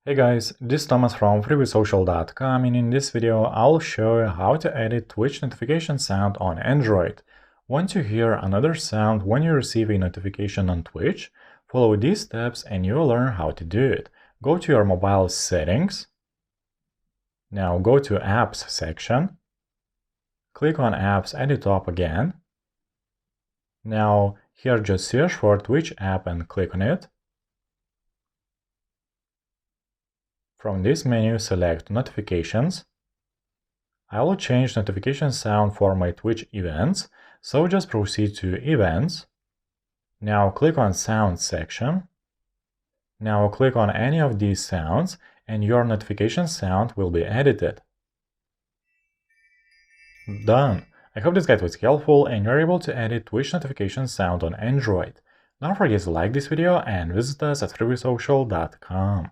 Hey guys, this is Thomas from freebiesocial.com, and in this video I'll show you how to edit Twitch notification sound on Android. Want to hear another sound when you receive a notification on Twitch? Follow these steps and you'll learn how to do it. Go to your mobile settings. Now go to Apps section. Click on Apps at the top again. Now here just search for Twitch app and click on it. From this menu, select Notifications. I will change notification sound for my Twitch events, so just proceed to Events. Now click on Sound section. Now click on any of these sounds and your notification sound will be edited. Done! I hope this guide was helpful and you're able to edit Twitch notification sound on Android. Don't forget to like this video and visit us at freebiesocial.com.